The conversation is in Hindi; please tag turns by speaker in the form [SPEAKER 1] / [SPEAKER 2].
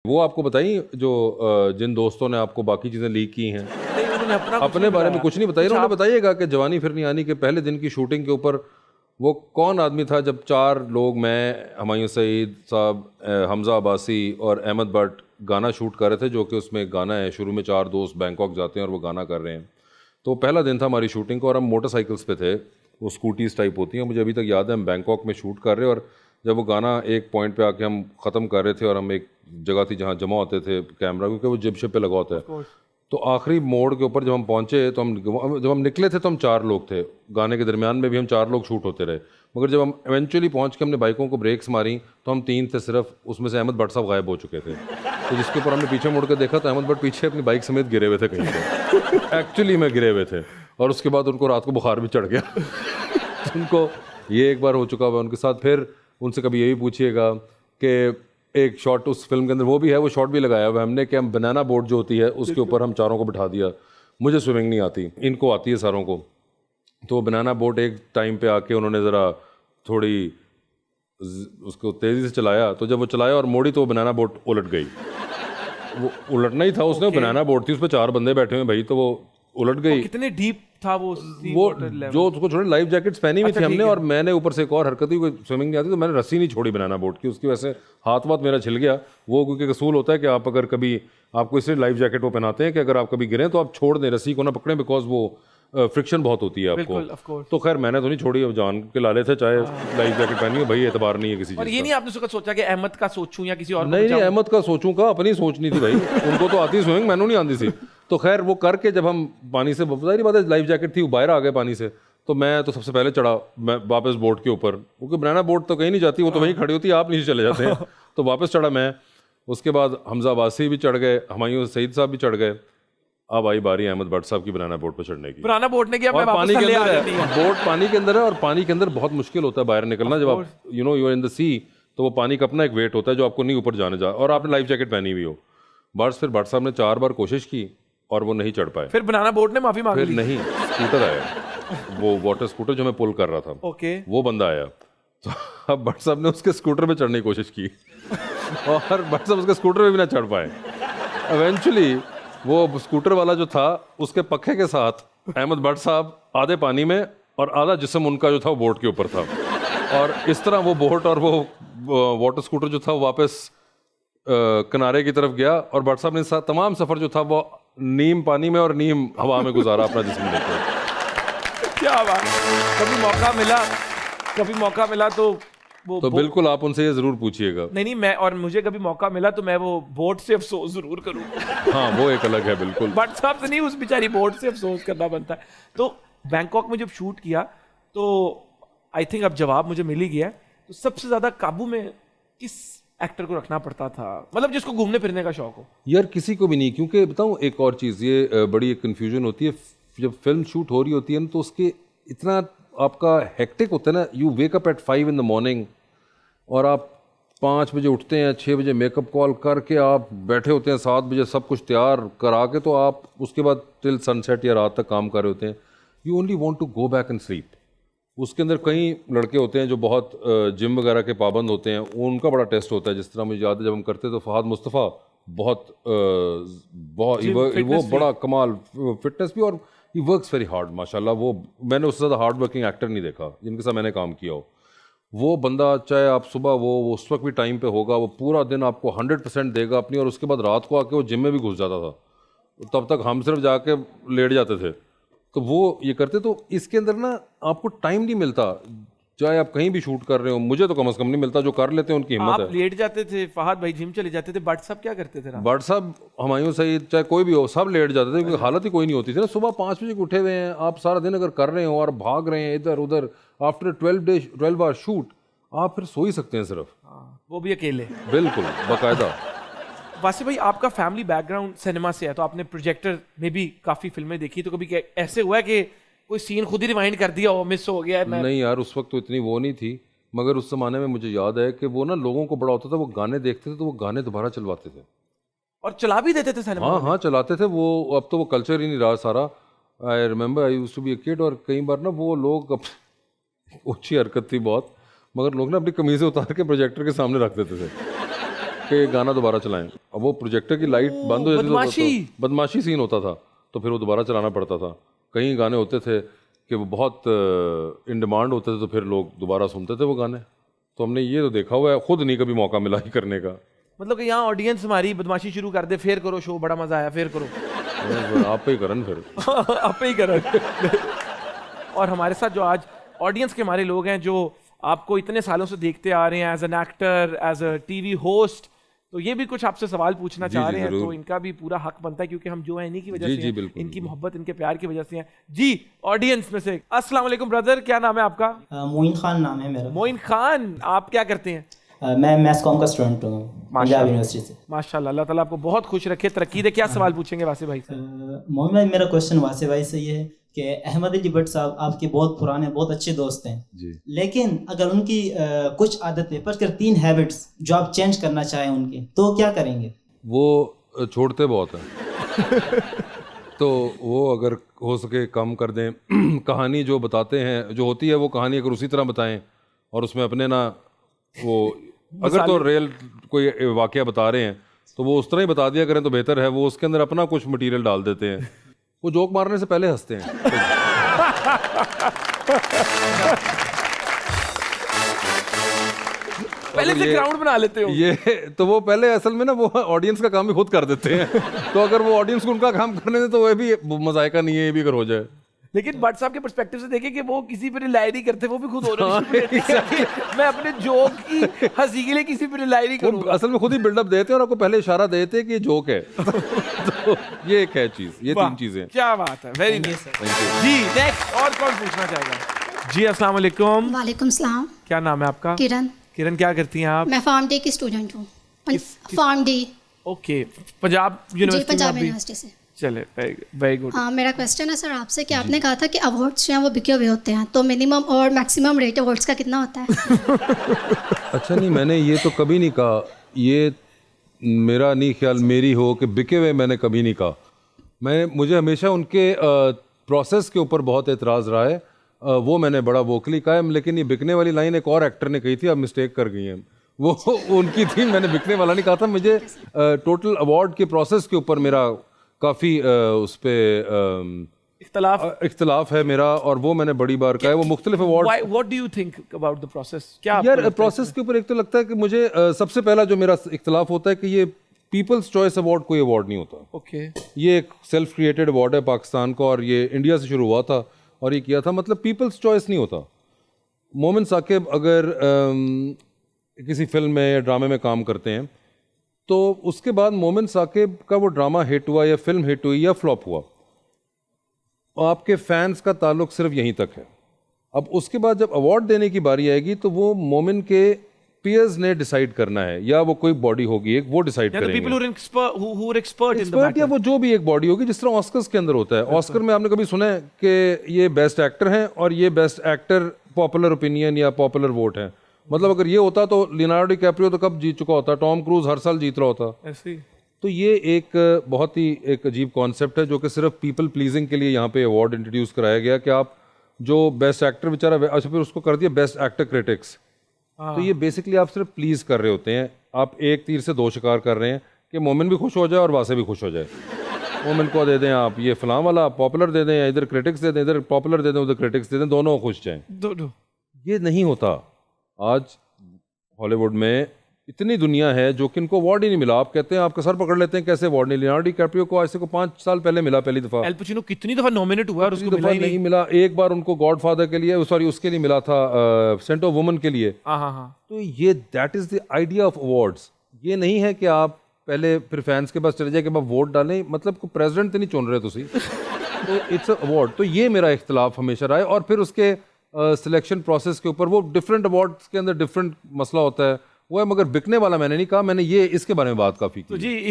[SPEAKER 1] वो आपको बताई जो जिन दोस्तों ने आपको बाकी चीज़ें लीक की हैं,
[SPEAKER 2] नहीं, उन्होंने
[SPEAKER 1] अपने बारे में कुछ नहीं बताइए। उन्होंने
[SPEAKER 2] आप
[SPEAKER 1] बताइएगा कि जवानी फिर नहीं आनी के पहले दिन की शूटिंग के ऊपर वो कौन आदमी था जब 4 लोग, मैं, हुमायूं सईद साहब, हमजा अब्बासी और अहमद भट्ट गाना शूट कर रहे थे, जो कि उसमें गाना है, शुरू में 4 दोस्त बैंकॉक जाते हैं और वो गाना कर रहे हैं। तो पहला दिन था हमारी शूटिंग का और हम मोटरसाइकिल्स पे थे, वो स्कूटीज़ टाइप होती हैं, मुझे अभी तक याद है। हम बैंकॉक में शूट कर रहे और जब वो गाना एक पॉइंट पे आके हम ख़त्म कर रहे थे और हम एक जगह थी जहाँ जमा होते थे कैमरा, क्योंकि वो जिप शिप पे लगा होता है। तो आखिरी मोड़ के ऊपर जब हम पहुँचे तो जब हम निकले थे तो हम 4 लोग थे, गाने के दरमियान में भी हम 4 लोग शूट होते रहे। मगर जब हम इवेंचुअली पहुँच के हमने बाइकों को ब्रेक्स मारी तो हम 3 थे सिर्फ, उसमें से अहमद भट्ट साहब गायब हो चुके थे। तो जिसके ऊपर हमने पीछे मुड़ के देखा तो अहमद भट्ट पीछे अपनी बाइक समेत गिरे हुए थे कहीं पे, एक्चुअली में गिरे हुए थे। और उसके बाद उनको रात को बुखार भी चढ़ गया। तो उनको ये एक बार हो चुका हुआ उनके साथ। फिर उनसे कभी ये भी पूछिएगा कि एक शॉट उस फिल्म के अंदर वो भी है, वो शॉट भी लगाया हुआ है हमने कि हम बनाना बोट जो होती है उसके ऊपर हम चारों को बिठा दिया। मुझे स्विमिंग नहीं आती, इनको आती है सारों को। तो बनाना बोट एक टाइम पे आके उन्होंने ज़रा थोड़ी उसको तेज़ी से चलाया, तो जब वो चलाया और मोड़ी तो वो बनाना बोट उलट गई। वो उलटना ही था उसने, बनाना बोट थी, उस पर 4 बंदे बैठे हुए भाई, तो वो उलट गई।
[SPEAKER 2] कितने डीप था वो
[SPEAKER 1] जो उसको छोड़े लाइफ जैकेट्स पहनी हुई थी हमने, और मैंने ऊपर से एक और हरकत हुई, स्विमिंग नहीं आती तो मैंने रस्सी नहीं छोड़ी बनाना बोट की, उसकी वजह से हाथ वाथ मेरा छिल गया। वो क्योंकि असूल होता है कि आप अगर कभी, आपको इसलिए लाइफ जैकेट वो पहनाते हैं कि अगर आप कभी गिरें तो आप छोड़ दें, रस्सी को ना पकड़ें, बिकॉज वो फ्रिक्शन बहुत होती है आपको। तो खैर मैंने तो नहीं छोड़ी, अब जान के लाले थे, चाहे लाइफ जैकेट पहनी हो भाई, एतबार नहीं है किसी चीज़।
[SPEAKER 2] और ये नहीं आपने सोचा कि अहमद का सोचूं या किसी और को
[SPEAKER 1] नहीं, अहमद का सोचूं का, अपनी सोचनी थी भाई। उनको तो आती स्विमिंग, मैंने नहीं आती थी। तो खैर वो करके जब हम पानी से, जाहिर बात है लाइफ जैकेट थी, वो बाहर आ गए पानी से, तो मैं तो सबसे पहले चढ़ा, मैं वापस बोट के ऊपर, क्योंकि बनाना बोट तो कहीं नहीं जाती, वो तो वहीं खड़ी होती है, आप नीचे चले जाते हैं। तो वापस चढ़ा मैं। उसके बाद हमजा अब्बासी भी चढ़ गए, हुमायूं सईद साहब भी चढ़ गए। अब आई बारी अहमद भट्ट साहब की बनाना बोट पर चढ़ने की।
[SPEAKER 2] बनाना बोट ने किया, मैं
[SPEAKER 1] पानी
[SPEAKER 2] वापस
[SPEAKER 1] के
[SPEAKER 2] थल्ले आ
[SPEAKER 1] अंदर
[SPEAKER 2] जाती
[SPEAKER 1] है,
[SPEAKER 2] हूं।
[SPEAKER 1] बोट पानी के अंदर है, और पानी के अंदर बहुत मुश्किल होता है बाहर निकलना, जब आप यू आर इन द सी, तो वो पानी का अपना एक वेट होता है जो आपको नहीं ऊपर जाने जा, और आपने लाइफ जैकेट पहनी हुई हो। बस फिर भट्ट साहब ने 4 बार कोशिश की और वो नहीं चढ़ पाए।
[SPEAKER 2] फिर बनाना बोट ने माफी मांग
[SPEAKER 1] फिर
[SPEAKER 2] ली।
[SPEAKER 1] नहीं, स्कूटर आया, वो वाटर स्कूटर जो मैं पुल कर रहा था,
[SPEAKER 2] ओके,
[SPEAKER 1] वो बंदा आया। तो अब भट्ट साहब ने उसके स्कूटर पे चढ़ने की कोशिश की और भट्ट साहब उसके स्कूटर पे भी ना चढ़ पाए। इवेंचुअली वो स्कूटर वाला जो था, उसके पक्के के साथ अहमद भट्ट साहब आधे पानी में और आधा जिस्म उनका जो था वो बोट के ऊपर था। और इस तरह वो बोट और वो वाटर स्कूटर जो था वो वापस किनारे की तरफ गया, और भट्ट साहब ने तमाम सफ़र जो था वो नीम पानी में और नीम हवा में गुजारा अपना जिस्म लेकर।
[SPEAKER 2] क्या बात। कभी मौका मिला तो वो
[SPEAKER 1] तो बिल्कुल आप उनसे ये ज़रूर पूछिएगा।
[SPEAKER 2] नहीं, मैं, और मुझे कभी मौका मिला तो मैं वो बोट से अफसोस जरूर करूँ।
[SPEAKER 1] हाँ, वो एक अलग है बिल्कुल।
[SPEAKER 2] भट्ट साहब से नहीं, उस बेचारी बोट से अफसोस करना बनता है। तो बैंकॉक में जब शूट किया तो आई थिंक अब जवाब मुझे मिल ही गया है। तो सबसे ज्यादा काबू में किस एक्टर को रखना पड़ता था, मतलब जिसको घूमने फिरने का शौक हो?
[SPEAKER 1] यार किसी को भी नहीं, क्योंकि बताऊँ एक और चीज़, ये बड़ी एक कन्फ्यूजन होती है जब फिल्म शूट हो रही होती है ना, तो उसके इतना आपका हेक्टिक होता है ना। You wake up at 5 in the morning और आप 5 बजे उठते हैं, 6 बजे मेकअप कॉल करके आप बैठे होते हैं, 7 बजे सब कुछ तैयार करा के, तो आप उसके बाद टिल सनसेट या रात तक काम कर रहे होते हैं। You only want to go back and sleep. उसके अंदर कई लड़के होते हैं जो बहुत जिम वगैरह के पाबंद होते हैं, उनका बड़ा टेस्ट होता है। जिस तरह मुझे याद है जब हम करते तो फहद मुस्तफ़ा वो बड़ा कमाल फिटनेस भी, और ही वर्क्स वेरी हार्ड माशाल्लाह। वो मैंने उससे ज़्यादा हार्ड वर्किंग एक्टर नहीं देखा जिनके साथ मैंने काम किया हो। वो बंदा चाहे आप सुबह वो उस वक्त भी टाइम पे होगा, वो पूरा दिन आपको 100% देगा अपनी, और उसके बाद रात को आके वो जिम में भी घुस जाता था। तब तक हम सिर्फ जाके लेट जाते थे, तो वो ये करते। तो इसके अंदर ना आपको टाइम नहीं मिलता, चाहे आप कहीं भी शूट कर रहे हो। मुझे तो कम से कम नहीं मिलता, जो कर लेते हैं उनकी हिम्मत है।
[SPEAKER 2] आप लेट जाते थे, फहद भाई जिम चले जाते थे, भट्ट साहब क्या करते थे?
[SPEAKER 1] भट्ट साहब, हुमायूं सईद, चाहे कोई भी हो, सब लेट जाते थे क्योंकि हालत ही कोई नहीं होती थी ना। सुबह 5 बजे उठे हुए हैं आप, सारा दिन अगर कर रहे हो और भाग रहे हैं इधर उधर, आफ्टर 12 आवर शूट आप फिर सो ही सकते हैं सिर्फ,
[SPEAKER 2] वो भी अकेले।
[SPEAKER 1] बिल्कुल बाकायदा।
[SPEAKER 2] वासिफ भाई, आपका फैमिली बैकग्राउंड सिनेमा से है, तो आपने प्रोजेक्टर में भी काफी फिल्में देखी, तो कभी ऐसे हुआ है कि कोई सीन खुद ही रिवाइंड कर दिया हो, मिस हो गया है?
[SPEAKER 1] नहीं यार, उस वक्त तो इतनी वो नहीं थी, मगर उस जमाने में मुझे याद है कि वो ना लोगों को बड़ा होता था, वो गाने देखते थे तो वो गाने दोबारा चलवाते थे
[SPEAKER 2] और चला भी देते थे सिनेमा।
[SPEAKER 1] हाँ हाँ, चलाते थे वो। अब तो वो कल्चर ही नहीं रहा सारा। I remember I used to be a kid, और कई बार ना वो लोग अच्छी हरकत थी बहुत, मगर लोग ना अपनी कमीज़ें उतार के प्रोजेक्टर के सामने रख देते थे। कि ये गाना दोबारा चलाएं। अब वो प्रोजेक्टर की लाइट बंद हो जाती
[SPEAKER 2] बदमाशी।
[SPEAKER 1] तो बदमाशी सीन होता था, तो फिर वो दोबारा चलाना पड़ता था। कई गाने होते थे कि वो बहुत इन डिमांड होते थे, तो फिर लोग दोबारा सुनते थे वो गाने। तो हमने ये तो देखा हुआ है, खुद नहीं कभी मौका मिला ही करने का।
[SPEAKER 2] मतलब कि यहाँ ऑडियंस हमारी बदमाशी शुरू कर दे, फिर करो शो, बड़ा मजा आया, फिर करो।
[SPEAKER 1] आप पे ही करन फिर।
[SPEAKER 2] आप ही करो। और हमारे साथ जो आज ऑडियंस के हमारे लोग हैं, जो आपको इतने सालों से देखते आ रहे हैं as an actor, as a TV host, तो ये भी कुछ आपसे सवाल पूछना चाह रहे हैं, तो इनका भी पूरा हक बनता है, क्योंकि हम जो है इन्हीं की वजह से हैं, इनकी मोहब्बत, इनके प्यार की वजह से हैं। जी ऑडियंस में से अस्सलाम वालेकुम ब्रदर, क्या नाम है आपका?
[SPEAKER 3] मोइन खान नाम है मेरा।
[SPEAKER 2] मोइन खान, आप क्या करते हैं?
[SPEAKER 3] मैं मैथ कॉम का स्टूडेंट हूँ पंजाब यूनिवर्सिटी से।
[SPEAKER 2] माशाल्लाह, अल्लाह ताला आपको बहुत खुश रखे, तरक्की दे। क्या सवाल पूछेंगे वासे भाई से?
[SPEAKER 3] मोइन भाई, मेरा क्वेश्चन वासे भाई से ये है कि अहमद अली भट्ट साहब आपके बहुत पुराने, बहुत अच्छे दोस्त हैं
[SPEAKER 1] जी।
[SPEAKER 3] लेकिन अगर उनकी कुछ आदतें, पर 3 हैबिट्स जो आप चेंज करना चाहें उनके, तो क्या करेंगे?
[SPEAKER 1] वो छोड़ते बहुत हैं। तो वो अगर हो सके कम कर दें। कहानी जो बताते हैं, जो होती है वो कहानी अगर उसी तरह बताएं, और उसमें अपने ना वो अगर तो रियल कोई वाकया बता रहे हैं तो वो उस तरह ही बता दिया करें तो बेहतर है। वो उसके अंदर अपना कुछ मटेरियल डाल देते हैं। वो जोक मारने से पहले हंसते हैं।
[SPEAKER 2] पहले से ग्राउंड बना लेते हो
[SPEAKER 1] ये तो वो पहले असल में ना वो ऑडियंस का काम भी खुद कर देते हैं। तो अगर वो ऑडियंस को उनका काम करने दे तो वह भी मजायका नहीं है, ये भी अगर हो जाए।
[SPEAKER 2] लेकिन भट्ट साहब के पर्सपेक्टिव से देखें कि वो किसी पे रिलाई नहीं करते, वो भी खुद मैं अपने जोक की हंसी के लिए किसी पे रिलाई नहीं करूंगा।
[SPEAKER 1] असल में खुद ही बिल्डअप देते हैं और आपको पहले इशारा देते हैं कि ये जोक है। तो ये एक है चीज, ये 3 चीजें।
[SPEAKER 2] क्या बात है, वेरी नाइस जी। नेक्स्ट और कौन पूछना चाहेगा? जी अस्सलाम वालेकुम।
[SPEAKER 4] वालेकुम सलाम।
[SPEAKER 2] क्या नाम है आपका?
[SPEAKER 4] किरण।
[SPEAKER 2] किरण, क्या करती हैं आप?
[SPEAKER 4] मैं फार्म डे की स्टूडेंट हूँ। Pharm D.
[SPEAKER 2] Okay, Punjab university.
[SPEAKER 4] Punjab university से।
[SPEAKER 2] चले, वेरी गुड।
[SPEAKER 4] मेरा क्वेश्चन है सर आपसे कि आपने कहा था कि अवार्ड्स जो हैं वो बिके हुए होते हैं, तो मिनिमम और मैक्सिमम रेट अवार्ड्स का कितना होता है?
[SPEAKER 1] अच्छा, नहीं मैंने ये तो कभी नहीं कहा, ये मेरा नहीं ख्याल मेरी हो कि बिके हुए, मैंने कभी नहीं कहा। मुझे हमेशा उनके प्रोसेस के ऊपर बहुत एतराज़ रहा है, वो मैंने बड़ा वोकली कहा है। लेकिन ये बिकने वाली लाइन एक और एक्टर ने कही थी, आप मिस्टेक कर गई हैं, वो उनकी थी, मैंने बिकने वाला नहीं कहा था। मुझे टोटल अवार्ड के प्रोसेस के ऊपर मेरा काफ़ी उस पर इख्तलाफ है मेरा, और वो मैंने बड़ी बार कहा है। वो मुख्तलिफ award.
[SPEAKER 2] What do you think about the process? क्या
[SPEAKER 1] यार प्रोसेस के ऊपर एक तो लगता है कि मुझे सबसे पहला जो मेरा इख्तलाफ होता है कि ये पीपल्स चॉइस अवार्ड कोई अवार्ड नहीं होता।
[SPEAKER 2] ओके,
[SPEAKER 1] ये एक सेल्फ क्रिएटेड अवार्ड है पाकिस्तान का, और ये इंडिया से शुरू हुआ था और ये किया था, मतलब पीपल्स चॉइस नहीं होता। मोमिन साकिब अगर किसी फिल्म में या ड्रामे में काम करते हैं तो उसके बाद मोमिन साकिब का वो ड्रामा हिट हुआ या फिल्म हिट हुई या फ्लॉप हुआ, आपके फैंस का ताल्लुक सिर्फ यहीं तक है। अब उसके बाद जब अवार्ड देने की बारी आएगी तो वो मोमिन के पीयर्स ने डिसाइड करना है, या वो कोई बॉडी होगी एक, वो डिसाइड करेंगे। एक्सपर्ट या वो जो भी एक बॉडी होगी, जिस तरह ऑस्कर्स के अंदर होता है। ऑस्कर में आपने कभी सुना है कि ये बेस्ट एक्टर हैं और ये बेस्ट एक्टर पॉपुलर ओपिनियन या पॉपुलर वोट है? मतलब अगर ये होता तो लियोनार्डो डिकैप्रियो तो कब जीत चुका होता, टॉम क्रूज हर साल जीत रहा होता।
[SPEAKER 2] ऐसे ही।
[SPEAKER 1] तो ये एक बहुत ही एक अजीब कॉन्सेप्ट है जो कि सिर्फ पीपल प्लीजिंग के लिए यहाँ पे अवार्ड इंट्रोड्यूस कराया गया कि आप जो बेस्ट एक्टर बेचारा, अच्छा फिर उसको कर दिया बेस्ट एक्टर क्रिटिक्स। तो ये बेसिकली आप सिर्फ प्लीज कर रहे होते हैं, आप एक तीर से 2 शिकार कर रहे हैं कि मोमिन भी खुश हो जाए और वासे भी खुश हो जाए। मोमिन को दे दें आप ये फलां वाला पॉपुलर दे दें, या इधर क्रिटिक्स दे दें, इधर पॉपुलर दे दें, उधर क्रिटिक्स दे दें, दोनों खुश जाएं। ये नहीं होता। आज हॉलीवुड में इतनी दुनिया है जो कि इनको अवार्ड ही नहीं मिला। आप कहते हैं, आपका सर पकड़ लेते हैं कैसे अवार्ड नहीं। लियोनार्डो डिकैप्रियो को आज से 5 साल पहले मिला पहली दफा।
[SPEAKER 2] एल पचिनो कितनी दफा नॉमिनेट हुआ और उसको मिला ही
[SPEAKER 1] नहीं मिला। एक बार उनको गॉडफादर के लिए, सॉरी उसके लिए मिला था, सेंट ऑफ वुमन के लिए। तो ये that is the idea of awards. ये नहीं है कि आप पहले फिर फैंस के पास चले जाए कि आप वोट डालें, मतलब को प्रेसिडेंट तो नहीं चुन रहे तुसी। तो इट्स अवार्ड। तो ये मेरा इख्तलाफ हमेशा रहा है। और फिर उसके सिलेक्शन प्रोसेस के ऊपर वो डिफरेंट अवार्ड्स के अंदर डिफरेंट मसला होता है वो है, मगर बिकने वाला मैंने नहीं कहा। मैंने ये इसके बारे में बात काफ़ी की।
[SPEAKER 2] तो जी